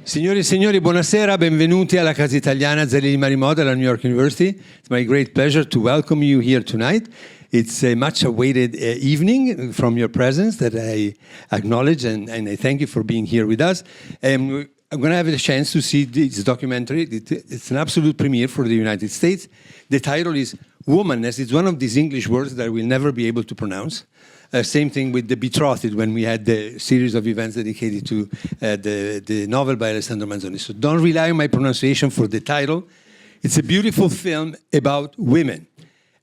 Signori e signori, buonasera, benvenuti alla Casa Italiana zerilli-marimò della New York University. It's my great pleasure to welcome you here tonight. It's a much-awaited evening from your presence that I acknowledge, and I thank you for being here with us. I'm going to have a chance to see this documentary. It's an absolute premiere for the United States. The title is Womeness. It's one of these English words that we'll never be able to pronounce. Same thing with The Betrothed, when we had the series of events dedicated to the novel by Alessandro Manzoni. So don't rely on my pronunciation for the title. It's a beautiful film about women.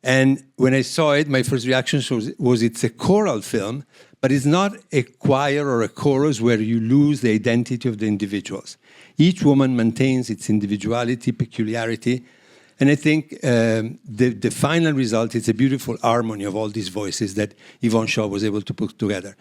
And when I saw it, my first reaction was it's a choral film, but it's not a choir or a chorus where you lose the identity of the individuals. Each woman maintains its individuality, peculiarity, and I think the final result is a beautiful harmony of all these voices that Yvonne Sciò was able to put together.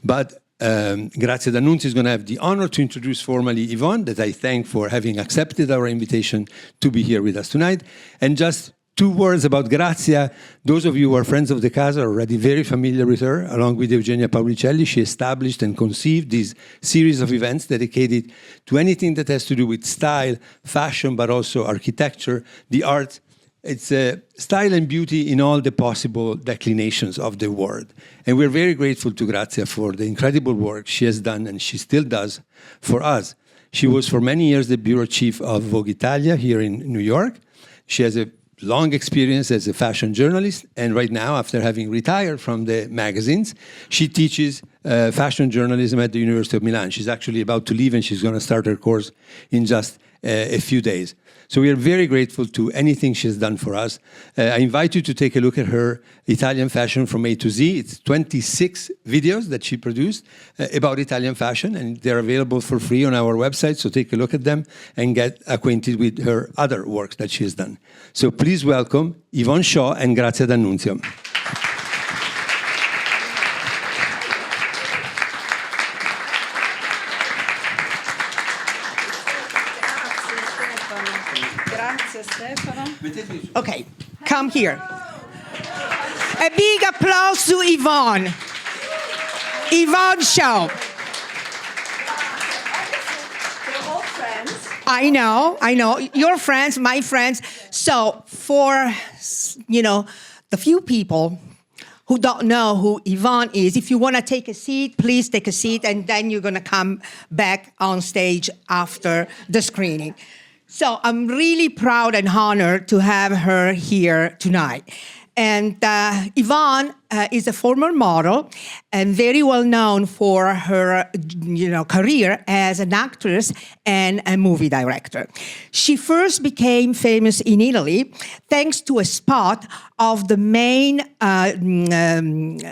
But Grazia D'Annunzio is going to have the honor to introduce formally Yvonne, that I thank for having accepted our invitation to be here with us tonight. And just 2 words about Grazia. Those of you who are friends of the Casa are already very familiar with her. Along with Eugenia Paulicelli, she established and conceived this series of events dedicated to anything that has to do with style, fashion, but also architecture, the arts. It's style and beauty in all the possible declinations of the word. And we're very grateful to Grazia for the incredible work she has done and she still does for us. She was for many years the bureau chief of Vogue Italia here in New York. She has a long experience as a fashion journalist, and right now, after having retired from the magazines, she teaches fashion journalism at the University of Milan. She's actually about to leave, and she's going to start her course in just a few days. So we are very grateful to anything she's done for us. I invite you to take a look at her Italian fashion from A to Z. It's 26 videos that she produced about Italian fashion, and they're available for free on our website, so take a look at them and get acquainted with her other works that she has done. So please welcome Yvonne Sciò and Grazia D'Annunzio. Okay, come here. A big applause to Yvonne. Yvonne Sciò. They're all friends. I know. Your friends, my friends. So for, the few people who don't know who Yvonne is, if you want to take a seat, please take a seat, and then you're going to come back on stage after the screening. So I'm really proud and honored to have her here tonight. And Yvonne is a former model and very well known for her, career as an actress and a movie director. She first became famous in Italy thanks to a spot of the main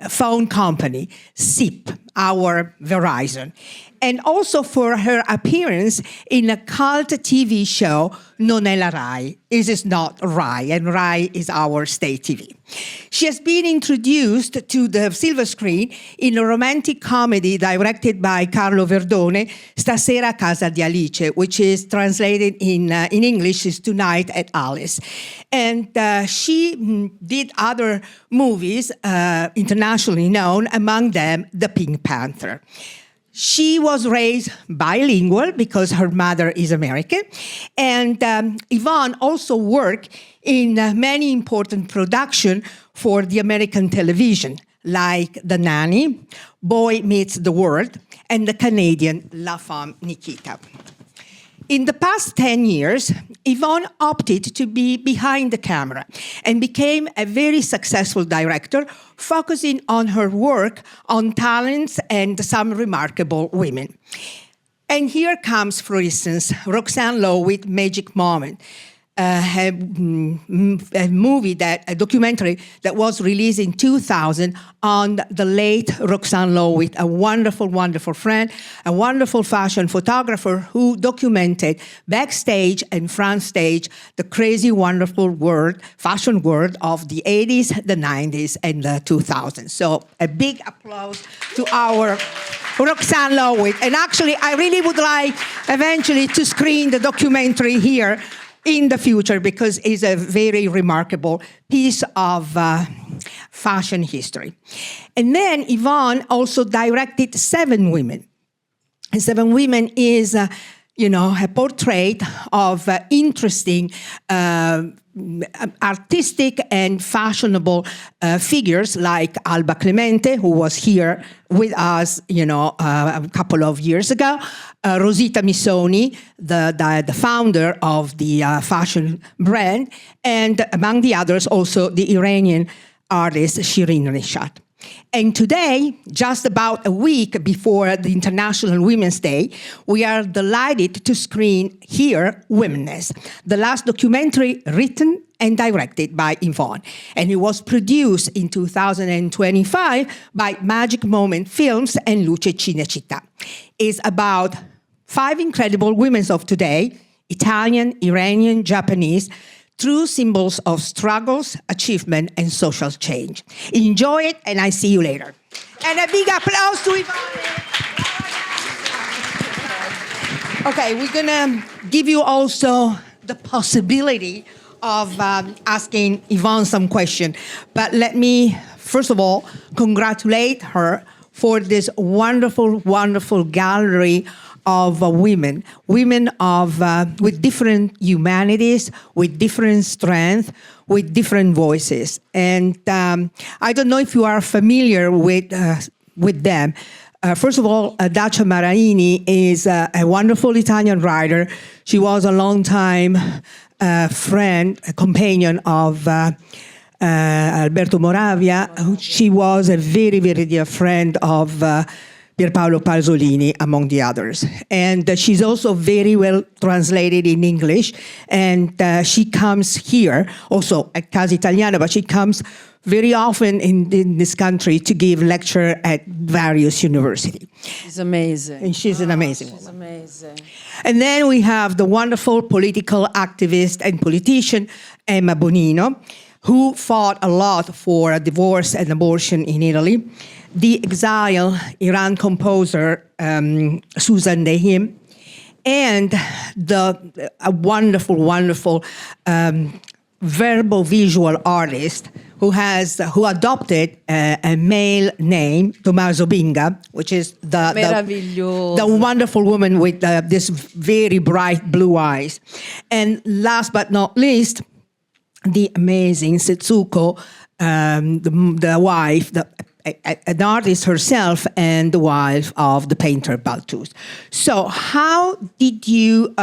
phone company, SIP, our Verizon, and also for her appearance in a cult TV show, Non è la Rai. This is not Rai, and Rai is our state TV. She has been introduced to the silver screen in a romantic comedy directed by Carlo Verdone, Stasera a casa di Alice, which is translated in English is Tonight at Alice. And she did other movies internationally known, among them The Pink Panther. She was raised bilingual because her mother is American. And Yvonne also worked in many important productions for the American television, like The Nanny, Boy Meets the World, and the Canadian La Femme Nikita. In the past 10 years, Yvonne opted to be behind the camera and became a very successful director, focusing on her work on talents and some remarkable women. And here comes, for instance, Roxanne Lowe with Magic Moment, a documentary that was released in 2000 on the late Roxanne Lowe, a wonderful, wonderful friend, a wonderful fashion photographer who documented backstage and front stage the crazy, wonderful fashion world of the 80s, the 90s, and the 2000s. So a big applause to our Roxanne Lowe. And actually, I really would like eventually to screen the documentary here in the future, because it's a very remarkable piece of fashion history. And then Yvonne also directed 7 Women. And 7 Women is a portrait of interesting artistic and fashionable figures like Alba Clemente, who was here with us, a couple of years ago, Rosita Missoni, the founder of the fashion brand, and among the others, also the Iranian artist Shirin Reshat. And today, just about a week before the International Women's Day, we are delighted to screen here Womeness, the last documentary written and directed by Yvonne. And it was produced in 2025 by Magic Moment Films and Luce Cinecittà. It's about 5 incredible women of today, Italian, Iranian, Japanese, true symbols of struggles, achievement, and social change. Enjoy it, and I see you later. And a big applause to Yvonne. Okay, we're gonna give you also the possibility of asking Yvonne some question. But let me, first of all, congratulate her for this wonderful, wonderful gallery of women of with different humanities, with different strength, with different voices. And I don't know if you are familiar with them. First of all, Dacia Maraini is a wonderful Italian writer. She was a long-time friend, a companion of Alberto Moravia. She was a very, very dear friend of Pierpaolo Pasolini, among the others. And she's also very well translated in English. And she comes here, also at Casa Italiana, but she comes very often in this country to give lecture at various universities. She's amazing. And she's an amazing woman. She's amazing. And then we have the wonderful political activist and politician, Emma Bonino, who fought a lot for divorce and abortion in Italy. The exiled Iran composer, Sussan Deyhim, and a wonderful, wonderful verbo-visual artist who adopted a male name, Tomaso Binga, which is the wonderful woman with this very bright blue eyes. And last but not least, the amazing Setsuko, the wife, an artist herself, and the wife of the painter Balthus. So, how did you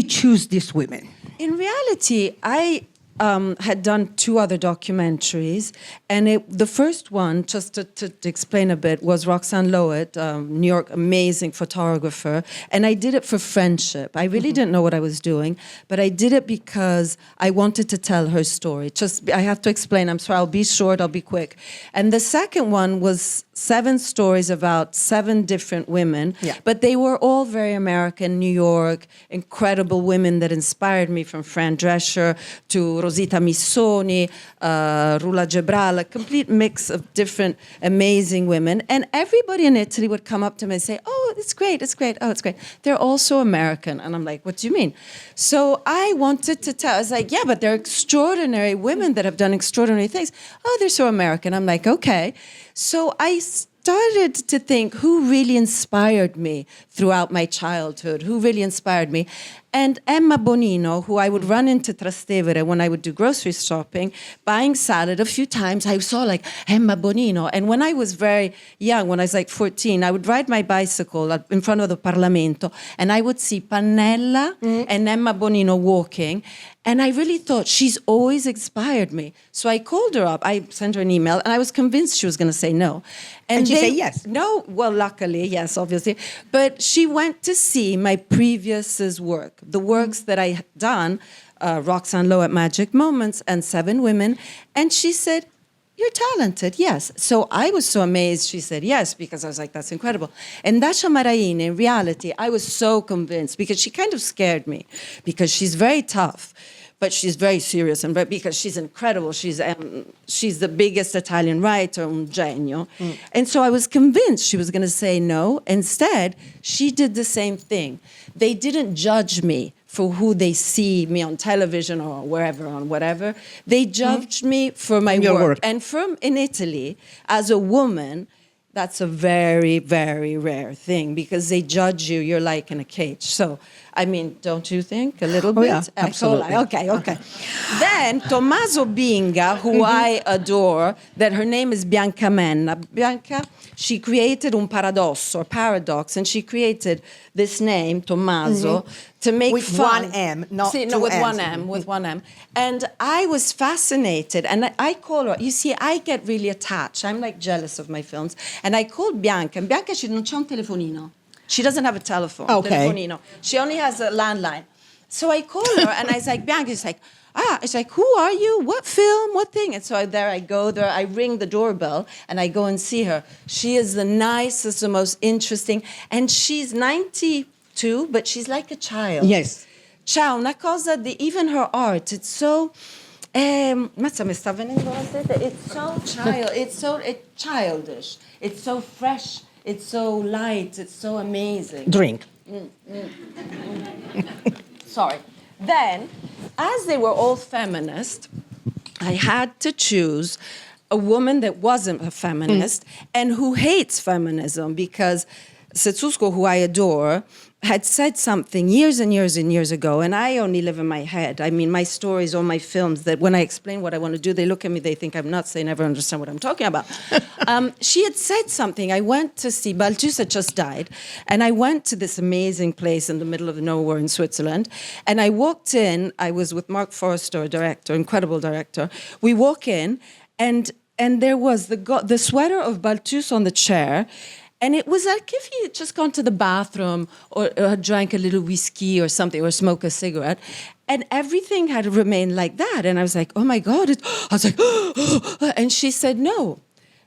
choose these women? In reality, I had done 2 other documentaries, and the first one, just to explain a bit, was Roxane Loet, New York, amazing photographer, and I did it for friendship. I really didn't know what I was doing, but I did it because I wanted to tell her story. I have to explain, I'm sorry, I'll be short, I'll be quick. And the second one was 7 stories about 7 different women, but they were all very American, New York, incredible women that inspired me, from Fran Drescher to Rosita Missoni, Rula Gebral, a complete mix of different amazing women. And everybody in Italy would come up to me and say, oh, it's great, oh, it's great. They're also American. And I'm like, what do you mean? So I wanted to tell, I was like, yeah, but they're extraordinary women that have done extraordinary things. Oh, they're so American. I'm like, okay. So I started to think, who really inspired me throughout my childhood? Who really inspired me? And Emma Bonino, who I would run into Trastevere when I would do grocery shopping, buying salad. A few times I saw Emma Bonino. And when I was very young, when I was 14, I would ride my bicycle in front of the Parlamento, and I would see Pannella and Emma Bonino walking. And I really thought, she's always inspired me. So I called her up, I sent her an email, and I was convinced she was going to say no. And she said yes? No, well, luckily, yes, obviously. But she went to see my previous work, the works that I had done, Roxane Loet Magic Moments and 7 Women, and she said, you're talented, yes. So I was so amazed she said yes, because I was like, that's incredible. And Dacia Maraini, in reality, I was so convinced, because she kind of scared me, because she's very tough, but she's very serious, and because she's incredible. She's the biggest Italian writer, un genio. And so I was convinced she was going to say no. Instead, she did the same thing. They didn't judge me for who they see me on television or wherever, on whatever. They judged me for my work. And in Italy, as a woman, that's a very, very rare thing because they judge you. You're like in a cage. So, I mean, don't you think a little bit? Yeah, absolutely. Okay. Then Tomaso Binga, who I adore, that her name is Bianca Menna. Bianca, she created un paradox, and she created this name, Tomaso, to make with fun. one M, not See, two no, with M's. one M, with one M. And I was fascinated, and I call her, you see, I get really attached. I'm like jealous of my films. And I called Bianca, and Bianca, non c'è un telefonino. She doesn't have a telephone, telefonino. She only has a landline. So I call her, and I was like, Bianca, it's like, who are you? What film? What thing? And so I go there, I ring the doorbell, and I go and see her. She is the nicest, the most interesting, and she's 92, but she's like a child. Yes. C'ha una cosa di, even her art, it's so, mazza, mi sta venendo la sete. It's so childish. It's so fresh. It's so light. It's so amazing. Drink. Sorry. Then, as they were all feminist, I had to choose a woman that wasn't a feminist and who hates feminism because Setsuko, who I adore, had said something years and years and years ago, and I only live in my head. I mean, my stories or my films, that when I explain what I want to do, they look at me, they think I'm nuts, they never understand what I'm talking about. She had said something. I went to see, Balthus had just died, and I went to this amazing place in the middle of nowhere in Switzerland, and I walked in, I was with Mark Forrester, a director, incredible director. We walk in, and there was the sweater of Balthus on the chair. And it was like if he had just gone to the bathroom or drank a little whiskey or something or smoked a cigarette. And everything had remained like that. And I was like, oh my God. I was like, and she said, no.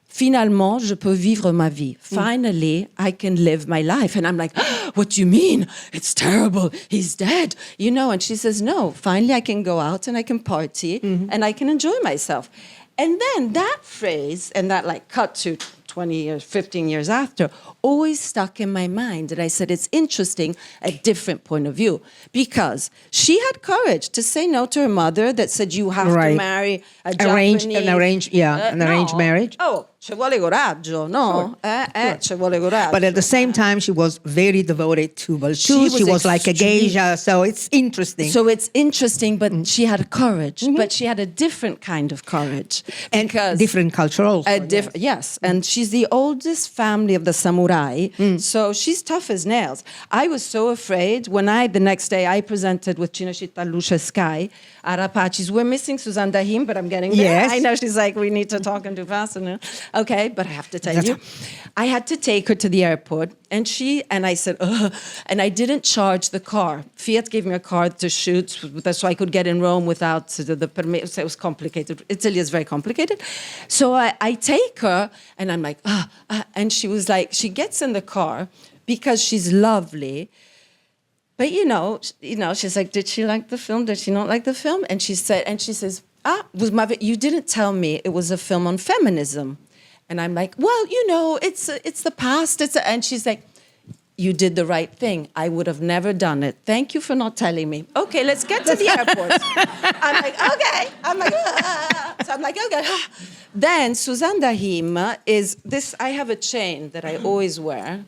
Finalement, je peux vivre ma vie. Finally, I can live my life. And I'm like, what do you mean? It's terrible. He's dead. You know, and she says, no, finally I can go out and I can party and I can enjoy myself. And then that phrase, and that like cut to 20 years, 15 years after, always stuck in my mind. And I said, it's interesting, a different point of view. Because she had courage to say no to her mother that said, you have to marry a Japanese... An arranged marriage. Oh, ci vuole coraggio, no? Ci vuole coraggio. But at the same time, she was very devoted to Balthus. She was like a geisha, so it's interesting. So it's interesting, but she had courage. But she had a different kind of courage. And different culture also. Yes, and she's the oldest family of the samurai, so she's tough as nails. I was so afraid when the next day I presented with Cinecittà Luce Sky at Apache's. We're missing Sussan Deyhim, but I'm getting there. Yes. I know she's like, we need to talk and do faster. Okay, but I have to tell you, I had to take her to the airport, and I said, ugh, and I didn't charge the car. Fiat gave me a card to shoot so I could get in Rome without the permit. So it was complicated. Italy is very complicated. So I take her, and I'm like, and she was like, she gets in the car because she's lovely. But you know, she's like, did she like the film? Did she not like the film? And she says, you didn't tell me it was a film on feminism. And I'm like, well, it's the past. And she's like, you did the right thing. I would have never done it. Thank you for not telling me. Okay, let's get to the airport. I'm like, okay. So I'm like, okay. Then Sussan Deyhim is this. I have a chain that I always wear.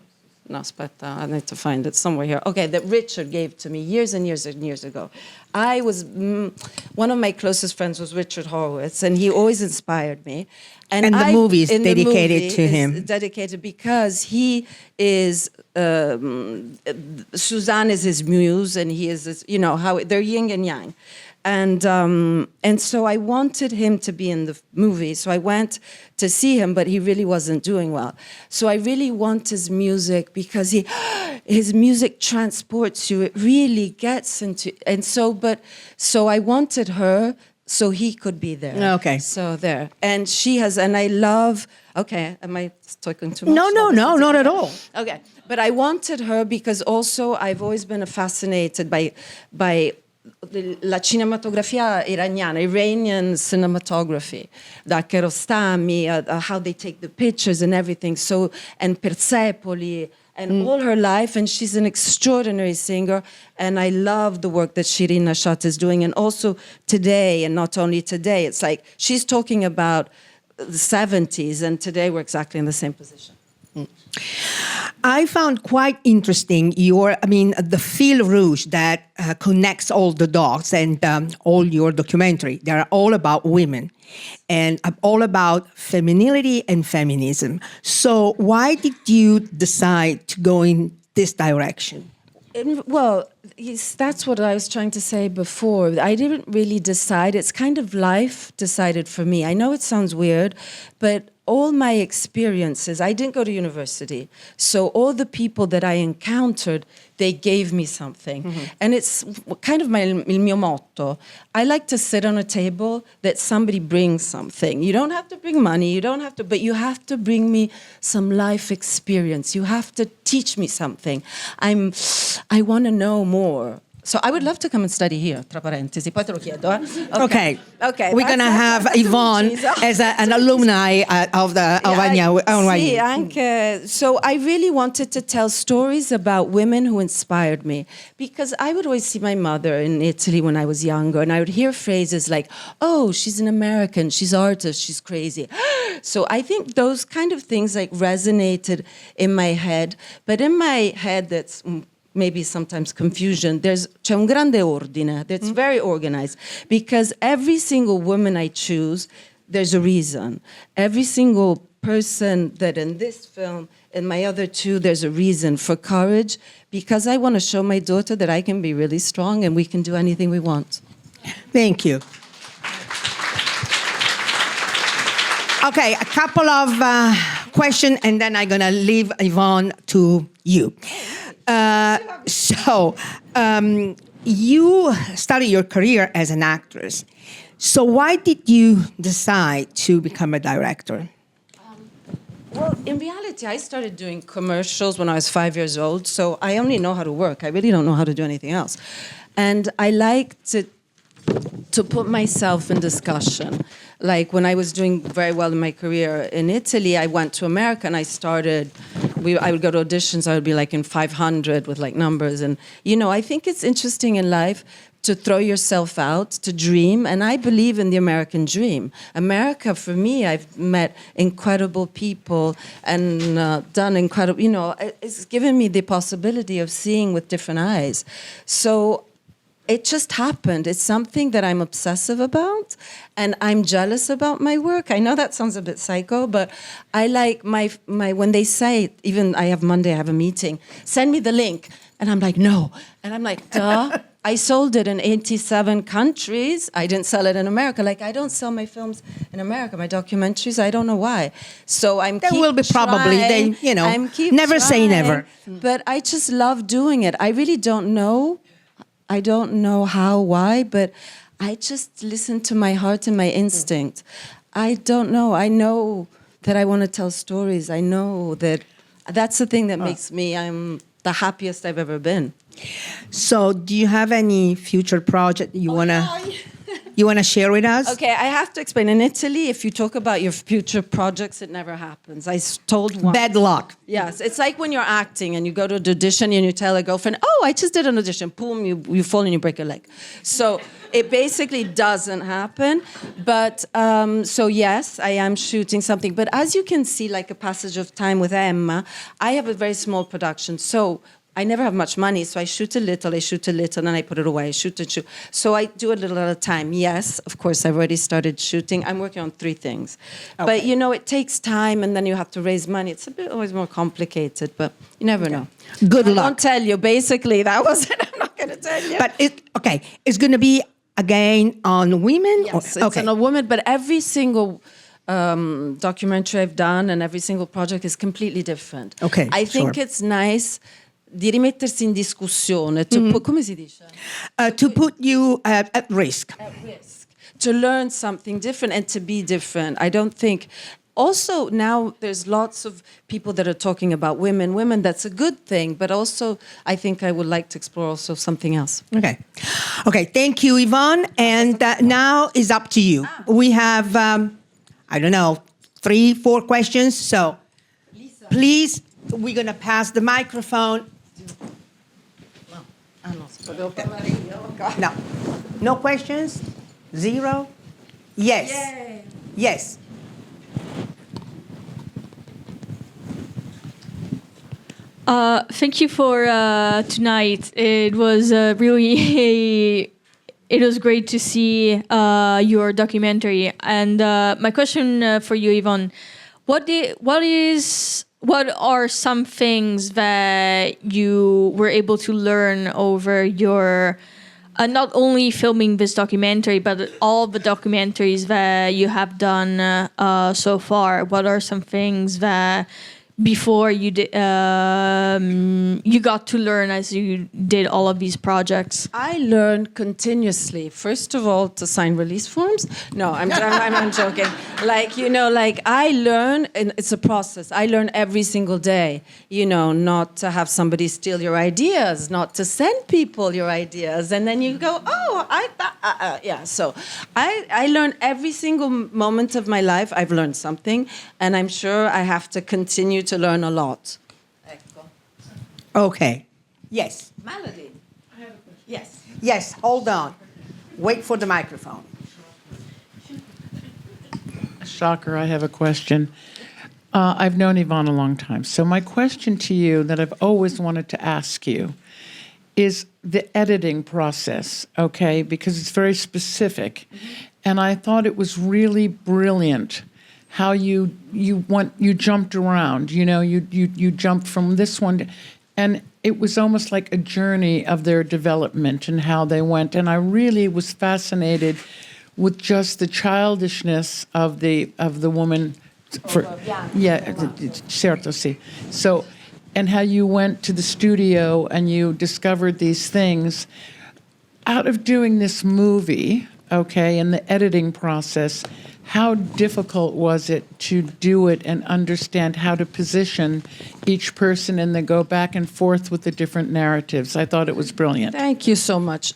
No, aspetta, I need to find it somewhere here. Okay, that Richard gave to me years and years and years ago. One of my closest friends was Richard Horowitz, and he always inspired me. And the movie is dedicated to him. Dedicated because he is, Sussan is his muse, and he is, how they're yin and yang. And so I wanted him to be in the movie. So I went to see him, but he really wasn't doing well. So I really want his music because his music transports you. It really gets into, so I wanted her so he could be there. Okay. So there. And she has, and I love, okay, am I talking too much? No, not at all. Okay. But I wanted her because also I've always been fascinated by la cinematografia iraniana, Iranian cinematography, da Kiarostami, how they take the pictures and everything. So, and Persepoli, and all her life, and she's an extraordinary singer, and I love the work that Shirin Nashat is doing, and also today, and not only today, it's like she's talking about the 70s, and today we're exactly in the same position. I found quite interesting the fil rouge that connects all the dots and all your documentary. They're all about women and all about femininity and feminism. So why did you decide to go in this direction? Well, yes, that's what I was trying to say before. I didn't really decide. It's kind of life decided for me. I know it sounds weird, but all my experiences, I didn't go to university. So all the people that I encountered, they gave me something. Mm-hmm. And it's kind of il mio motto. I like to sit on a table that somebody brings something. You don't have to bring money, but you have to bring me some life experience. You have to teach me something. I want to know more. So I would love to come and study here, tra parentesi, poi te lo chiedo. Okay. We're going to that's have Yvonne as an alumni of NYU. Sì, anche. So I really wanted to tell stories about women who inspired me, because I would always see my mother in Italy when I was younger, and I would hear phrases like, oh, she's an American, she's artist, she's crazy. So I think those kind of things like resonated in my head, but in my head that's maybe sometimes confusion, c'è un grande ordine that's very organized, because every single woman I choose, there's a reason. Every single person that in this film and my other two, there's a reason for courage, because I want to show my daughter that I can be really strong and we can do anything we want. Thank you. Okay, a couple of questions, and then I'm going to leave Yvonne to you. You started your career as an actress. So why did you decide to become a director? Well, in reality, I started doing commercials when I was 5 years old, so I only know how to work. I really don't know how to do anything else. And I like to put myself in discussion. Like when I was doing very well in my career in Italy, I went to America and I would go to auditions, I would be like in 500 with like numbers. And, I think it's interesting in life to throw yourself out, to dream. And I believe in the American dream. America, for me, I've met incredible people and done incredible, it's given me the possibility of seeing with different eyes. So it just happened. It's something that I'm obsessive about, and I'm jealous about my work. I know that sounds a bit psycho, but I like my when they say, even I have Monday, I have a meeting, send me the link. And I'm like, no. And I'm like, duh. I sold it in 87 countries. I didn't sell it in America. Like, I don't sell my films in America, my documentaries. I don't know why. So There will be probably, never say never. But I just love doing it. I really don't know. I don't know how, why, but I just listen to my heart and my instinct. I don't know. I know that I want to tell stories. I know that's the thing that makes me, I'm the happiest I've ever been. So do you have any future project you want to share with us? Okay, I have to explain. In Italy, if you talk about your future projects, it never happens. I told one. Bad luck. Yes, it's like when you're acting and you go to an audition and you tell a girlfriend, oh, I just did an audition. Boom, you fall and you break your leg. So it basically doesn't happen. But, so yes, I am shooting something. But as you can see, like A Passage of Time with Emma, I have a very small production. So I never have much money, so I shoot a little, and then I put it away. I shoot. So I do a little at a time. Yes, of course, I've already started shooting. I'm working on 3 things. Okay. But, it takes time, and then you have to raise money. It's a bit always more complicated, but you never know. Good luck. I won't tell you. Basically, that was it. I'm not going to tell you. But it's going to be, again, on women? Yes, it's on a woman, but every single documentary I've done and every single project is completely different. Okay, I think it's nice di rimettersi in discussione, come si dice? To put you at risk. At risk. To learn something different and to be different. I don't think... Also, now there's lots of people that are talking about women, that's a good thing, but also I think I would like to explore also something else. Okay, thank you, Yvonne. And now is up to you. We have, 3, 4 questions. So please, we're going to pass the microphone. No. No questions? 0? Yes. Yay. Yes. Thank you for tonight. It was really it was great to see your documentary. And my question for you, Yvonne, what are some things that you were able to learn over your not only filming this documentary, but all the documentaries that you have done so far? What are some things that before you got to learn as you did all of these projects? I learned continuously. First of all, to sign release forms. No, I'm joking. I learn, and it's a process. I learn every single day. Not to have somebody steal your ideas, not to send people your ideas, and then you go, yeah. So I learn every single moment of my life. I've learned something, and I'm sure I have to continue to learn a lot. Okay. Yes. Melody. Yes. Yes, hold on. Wait for the microphone. Shocker, I have a question. I've known Yvonne a long time. So my question to you that I've always wanted to ask you is the editing process, okay? Because it's very specific. Mm-hmm. And I thought it was really brilliant how you jumped around. You jumped from this one, and it was almost like a journey of their development and how they went. And I really was fascinated with just the childishness of the woman. Certo, sì. So, and how you went to the studio and you discovered these things out of doing this movie, okay, and the editing process. How difficult was it to do it and understand how to position each person and then go back and forth with the different narratives? I thought it was brilliant. Thank you so much.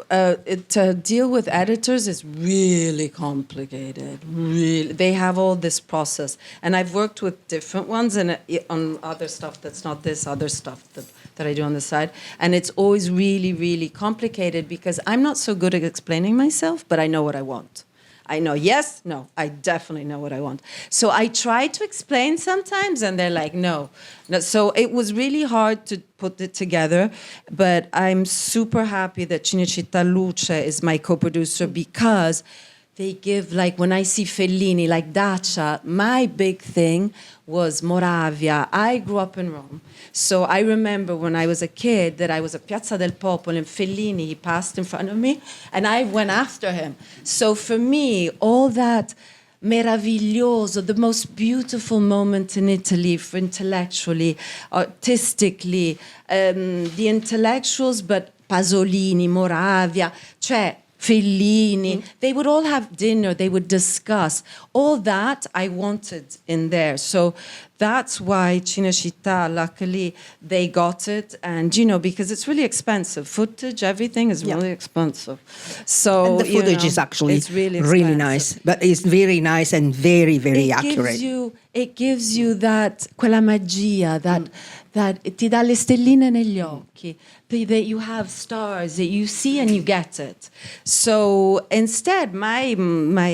To deal with editors is really complicated. Really, they have all this process, and I've worked with different ones and on other stuff that's not this other stuff that I do on the side, and it's always really, really complicated because I'm not so good at explaining myself, but I know what I want. I know, yes, no, I definitely know what I want. So I try to explain sometimes, and they're like, no. So it was really hard to put it together, but I'm super happy that Cinecittà Luce is my co-producer because they give, like, when I see Fellini, like Dacia, my big thing was Moravia. I grew up in Rome. So I remember when I was a kid that I was at Piazza del Popolo and Fellini, he passed in front of me, and I went after him. So for me, all that meraviglioso, the most beautiful moment in Italy, for intellectually, artistically, the intellectuals, but Pasolini, Moravia, cioè Fellini, they would all have dinner, they would discuss. All that I wanted in there. So that's why Cinecittà, luckily, they got it. And, because it's really expensive. Footage, everything is really expensive. So, and the footage is actually it's really nice. But it's very nice and very, very accurate. It gives you that, quella magia, that ti dà le stelline negli occhi, that you have stars, that you see and you get it. So instead, my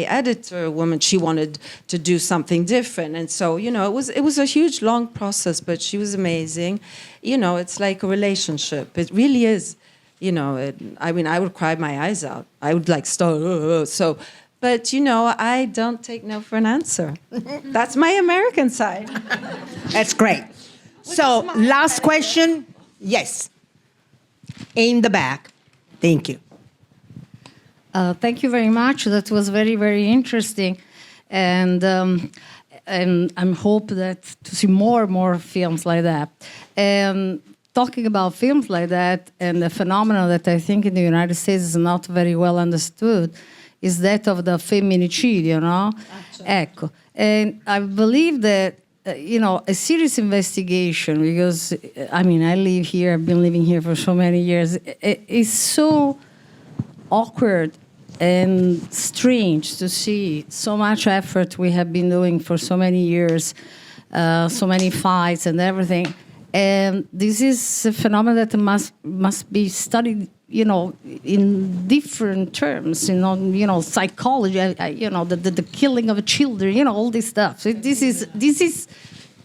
editor woman, she wanted to do something different. And so, it was a huge, long process, but she was amazing. It's like a relationship. It really is. I would cry my eyes out. I would start. So, but, I don't take no for an answer. That's my American side. That's great. So, last question. Yes. In the back. Thank you. Thank you very much. That was very, very interesting. And I'm hope that to see more and more films like that. And talking about films like that and the phenomenon that I think in the United States is not very well understood is that of the femminicidio, Ecco. And I believe that a serious investigation, because, I live here, I've been living here for so many years, it's so awkward and strange to see so much effort we have been doing for so many years, so many fights and everything. And this is a phenomenon that must be studied, in different terms, psychology, the killing of children, all this stuff. So this is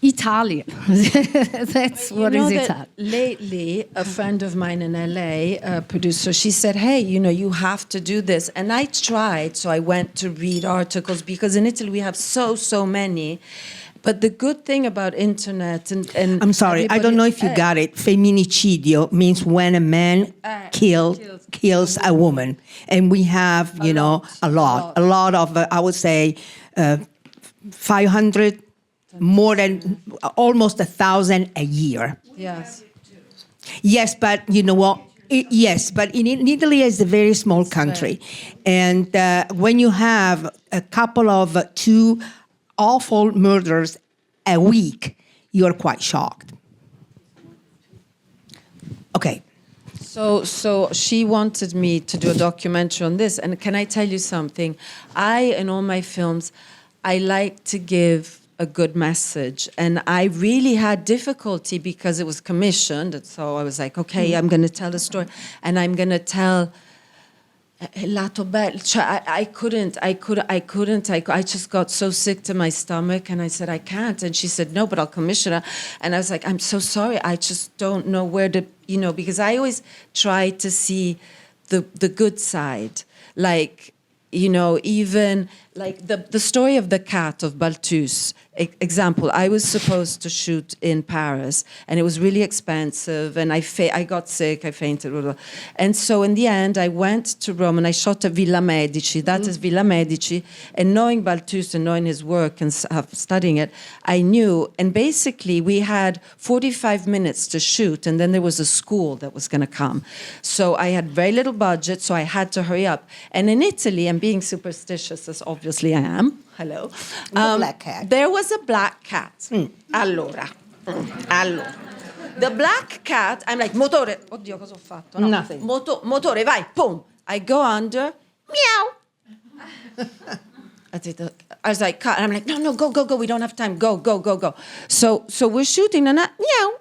Italian. That's what is Italian. Lately, a friend of mine in LA, a producer, she said, hey, you have to do this. And I tried, so I went to read articles, because in Italy we have so many. But the good thing about internet and I'm sorry, I don't know if you got it. Femminicidio means when a man kills a woman. And we have, a lot of, I would say, 500, more than almost 1,000 a year. Yes. Yes, but you know what? Yes, but in Italy is a very small country. And when you have a couple of two awful murders a week, you're quite shocked. Okay. So she wanted me to do a documentary on this. And can I tell you something? In all my films, I like to give a good message. And I really had difficulty because it was commissioned. And so I was like, okay, I'm going to tell a story. And I'm going to tell lato bello. I just got so sick to my stomach, and I said, I can't. And she said, no, but I'll commission it. And I was like, I'm so sorry. I just don't know where to, because I always try to see the good side. Like, even like the story of the cat of Balthus. Example, I was supposed to shoot in Paris, and it was really expensive, and I got sick, I fainted. And so in the end, I went to Rome, and I shot at Villa Medici. That is Villa Medici. And knowing Balthus and knowing his work and studying it, I knew. And basically, we had 45 minutes to shoot, and then there was a school that was going to come. So I had very little budget, so I had to hurry up. And in Italy, I'm being superstitious, as obviously I am. Hello. The black cat. There was a black cat. Allora. The black cat, I'm like, motore. Oddio, cosa ho fatto? No. Nothing. Motore, vai, boom. I go under, meow. I was like, cut. And I'm like, no, go. We don't have time. Go. So we're shooting, and meow.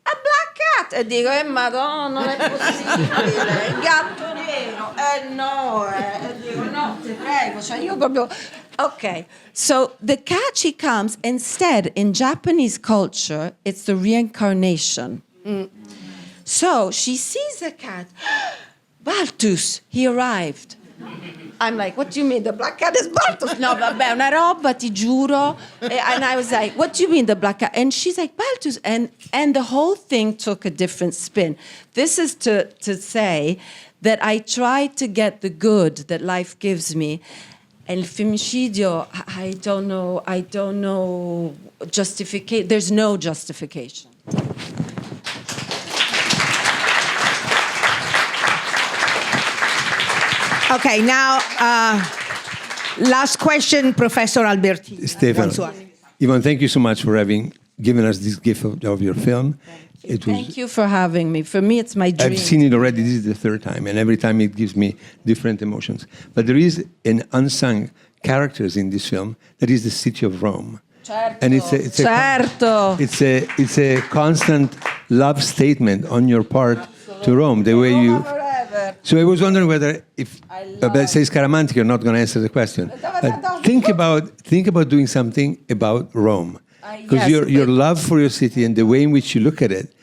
A black cat. E dico, madonna, non è possibile. Il gatto nero. No. E dico, no, ti prego. Cioè, io proprio... Okay. So the cat, she comes. Instead, in Japanese culture, it's the reincarnation. So she sees the cat. Balthus, he arrived. I'm like, what do you mean? The black cat is Balthus? No, vabbè, una roba, ti giuro. And I was like, what do you mean, the black cat? And she's like, Balthus. And the whole thing took a different spin. This is to say that I try to get the good that life gives me. And il femminicidio, I don't know justification. There's no justification. Okay, now, last question, Professor Albertini. Stefano. Yvonne, thank you so much for having given us this gift of your film. Thank you for having me. For me, it's my dream. I've seen it already. This is the third time, and every time it gives me different emotions. But there is an unsung characters in this film that is the city of Rome. Certo. And it's a constant love statement on your part to Rome, the way you... So I was wondering whether, if say Scaramanti, you're not going to answer the question. But think about doing something about Rome, because your love for your city and the way in which you look at it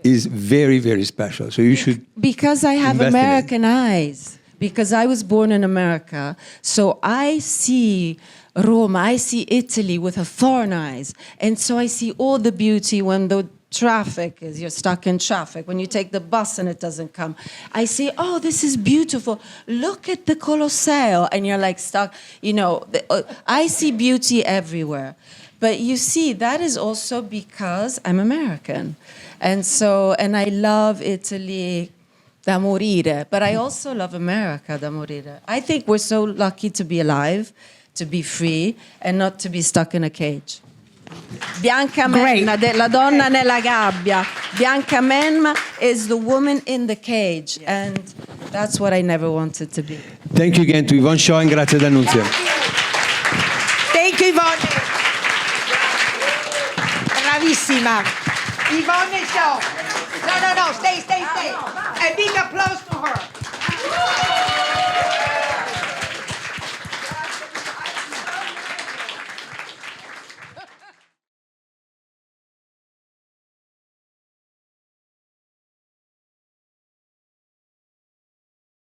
is very, very special. So you should. Because I have American eyes. Because I was born in America, so I see Rome, I see Italy with a foreign eyes, and so I see all the beauty when the traffic is, you're stuck in traffic, when you take the bus and it doesn't come. I say, oh, this is beautiful. Look at the Colosseo. And you're like stuck, I see beauty everywhere. But you see, that is also because I'm American. And I love Italy da morire. But I also love America da morire. I think we're so lucky to be alive, to be free, and not to be stuck in a cage. Bianca Menma, la donna nella gabbia. Bianca Menma is the woman in the cage, and that's what I never wanted to be. Thank you again to Yvonne Sciò, and grazie D'Annunzio. Thank you, Yvonne. Bravissima. Yvonne Sciò. No, stay. A big applause to her.